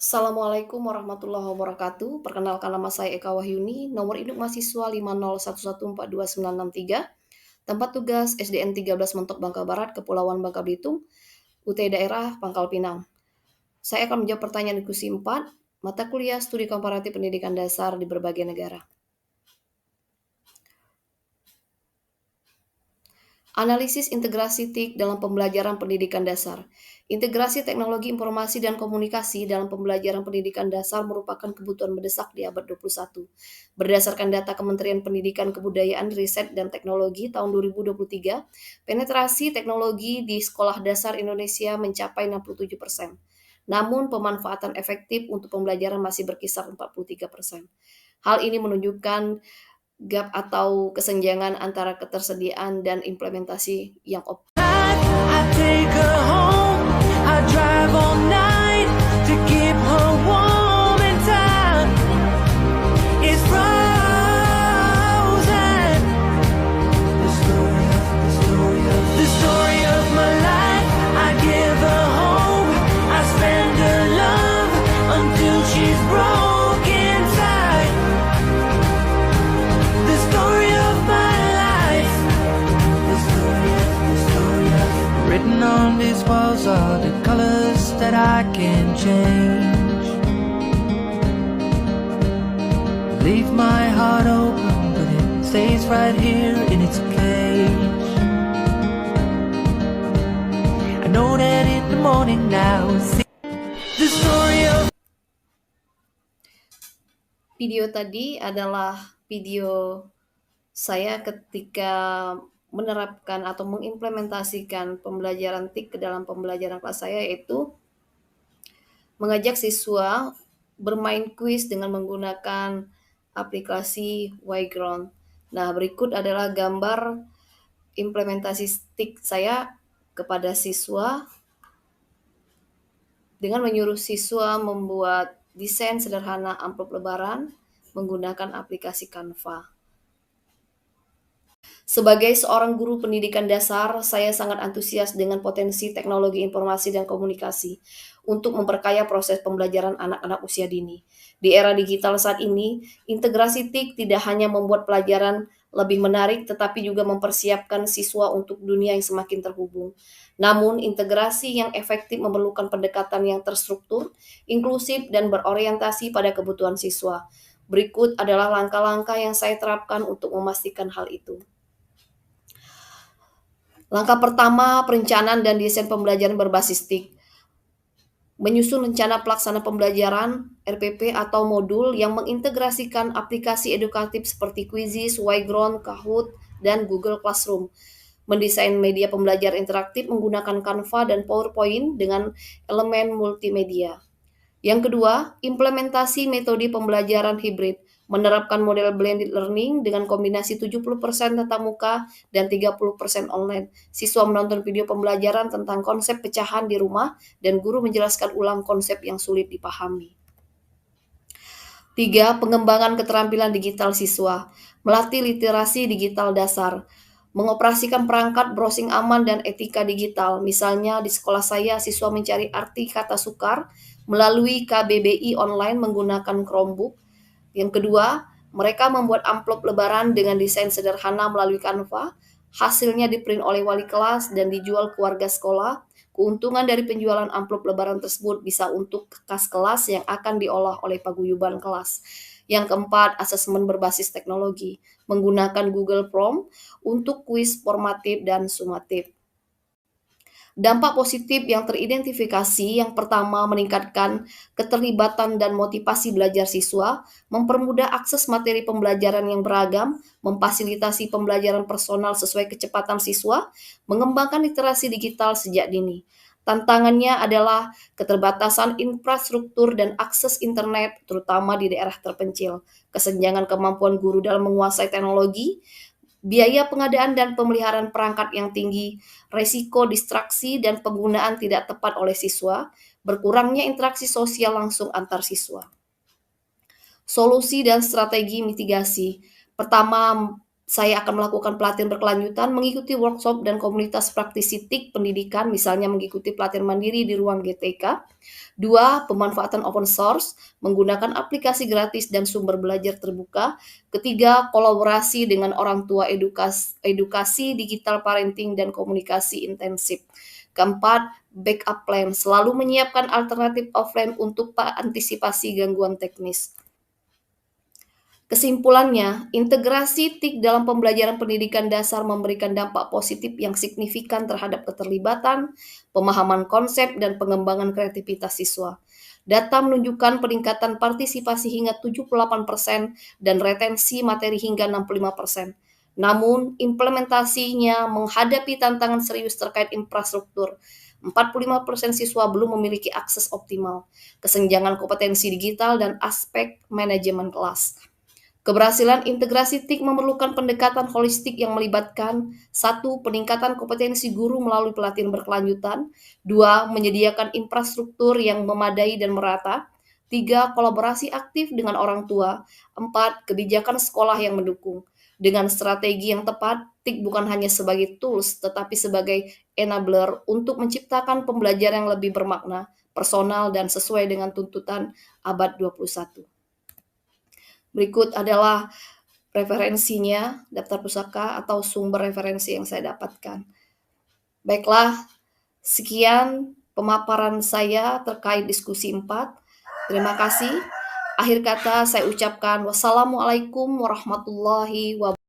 Assalamualaikum warahmatullahi wabarakatuh. Perkenalkan nama saya Eka Wahyuni, nomor induk mahasiswa 501141963, tempat tugas SDN 13 Mentok Bangka Barat, Kepulauan Bangka Belitung, UT Daerah Pangkal Pinang. Saya akan menjawab pertanyaan diskusi 4, mata kuliah studi komparatif pendidikan dasar di berbagai negara. Analisis integrasi TIK dalam pembelajaran pendidikan dasar. Integrasi teknologi informasi dan komunikasi dalam pembelajaran pendidikan dasar merupakan kebutuhan mendesak di abad 21. Berdasarkan data Kementerian Pendidikan Kebudayaan, Riset, dan Teknologi tahun 2023, penetrasi teknologi di sekolah dasar Indonesia mencapai 67%. Namun, pemanfaatan efektif untuk pembelajaran masih berkisar 43%. Hal ini menunjukkan gap atau kesenjangan antara ketersediaan dan implementasi yang optimal. I take her home. I drive all night to keep her warm and time is frozen. The story of my life. I give her home. I spend her love until she's broken inside. The story of my life. Written on these walls are the colors that I can change. Leave my heart open, but it stays right here in its cage. I know that in the morning now, see the story of. Video tadi adalah video saya ketika menerapkan atau mengimplementasikan pembelajaran TIK ke dalam pembelajaran kelas saya, yaitu mengajak siswa bermain kuis dengan menggunakan aplikasi Yground. Nah, berikut adalah gambar implementasi TIK saya kepada siswa dengan menyuruh siswa membuat desain sederhana amplop lebaran menggunakan aplikasi Canva. Sebagai seorang guru pendidikan dasar, saya sangat antusias dengan potensi teknologi informasi dan komunikasi untuk memperkaya proses pembelajaran anak-anak usia dini. Di era digital saat ini, integrasi TIK tidak hanya membuat pelajaran lebih menarik, tetapi juga mempersiapkan siswa untuk dunia yang semakin terhubung. Namun, integrasi yang efektif memerlukan pendekatan yang terstruktur, inklusif, dan berorientasi pada kebutuhan siswa. Berikut adalah langkah-langkah yang saya terapkan untuk memastikan hal itu. Langkah pertama, perencanaan dan desain pembelajaran berbasis TIK. Menyusun rencana pelaksana pembelajaran RPP atau modul yang mengintegrasikan aplikasi edukatif seperti Quizizz, Yground, Kahoot, dan Google Classroom. Mendesain media pembelajaran interaktif menggunakan Canva dan PowerPoint dengan elemen multimedia. Yang kedua, implementasi metode pembelajaran hibrid, menerapkan model blended learning dengan kombinasi 70% tatap muka dan 30% online. Siswa menonton video pembelajaran tentang konsep pecahan di rumah dan guru menjelaskan ulang konsep yang sulit dipahami. 3. Pengembangan keterampilan digital siswa, melatih literasi digital dasar, mengoperasikan perangkat browsing aman dan etika digital. Misalnya di sekolah saya, siswa mencari arti kata sukar melalui KBBI online menggunakan Chromebook. Yang kedua, mereka membuat amplop lebaran dengan desain sederhana melalui Canva. Hasilnya diprint oleh wali kelas dan dijual ke warga sekolah. Keuntungan dari penjualan amplop lebaran tersebut bisa untuk kas kelas yang akan diolah oleh paguyuban kelas. Yang keempat, asesmen berbasis teknologi, menggunakan Google Form untuk kuis formatif dan sumatif. Dampak positif yang teridentifikasi, yang pertama, meningkatkan keterlibatan dan motivasi belajar siswa, mempermudah akses materi pembelajaran yang beragam, memfasilitasi pembelajaran personal sesuai kecepatan siswa, mengembangkan literasi digital sejak dini. Tantangannya adalah keterbatasan infrastruktur dan akses internet, terutama di daerah terpencil, kesenjangan kemampuan guru dalam menguasai teknologi, biaya pengadaan dan pemeliharaan perangkat yang tinggi, resiko distraksi dan penggunaan tidak tepat oleh siswa, berkurangnya interaksi sosial langsung antar siswa. Solusi dan strategi mitigasi. Pertama, Saya akan melakukan pelatihan berkelanjutan, mengikuti workshop dan komunitas praktisi TIK pendidikan, misalnya mengikuti pelatihan mandiri di ruang GTK. 2. Pemanfaatan open source, menggunakan aplikasi gratis dan sumber belajar terbuka. Ketiga, kolaborasi dengan orang tua, edukasi digital parenting dan komunikasi intensif. Keempat, backup plan, selalu menyiapkan alternatif offline untuk antisipasi gangguan teknis. Kesimpulannya, integrasi TIK dalam pembelajaran pendidikan dasar memberikan dampak positif yang signifikan terhadap keterlibatan, pemahaman konsep, dan pengembangan kreativitas siswa. Data menunjukkan peningkatan partisipasi hingga 78% dan retensi materi hingga 65%. Namun, implementasinya menghadapi tantangan serius terkait infrastruktur. 45% siswa belum memiliki akses optimal, kesenjangan kompetensi digital, dan aspek manajemen kelas. Keberhasilan integrasi TIK memerlukan pendekatan holistik yang melibatkan 1. Peningkatan kompetensi guru melalui pelatihan berkelanjutan. 2. Menyediakan infrastruktur yang memadai dan merata. 3. Kolaborasi aktif dengan orang tua. 4. Kebijakan sekolah yang mendukung. Dengan strategi yang tepat, TIK bukan hanya sebagai tools, tetapi sebagai enabler untuk menciptakan pembelajaran yang lebih bermakna, personal, dan sesuai dengan tuntutan abad 21. Berikut adalah referensinya, daftar pusaka atau sumber referensi yang saya dapatkan. Baiklah, sekian pemaparan saya terkait diskusi 4. Terima kasih. Akhir kata saya ucapkan wassalamualaikum warahmatullahi wabarakatuh.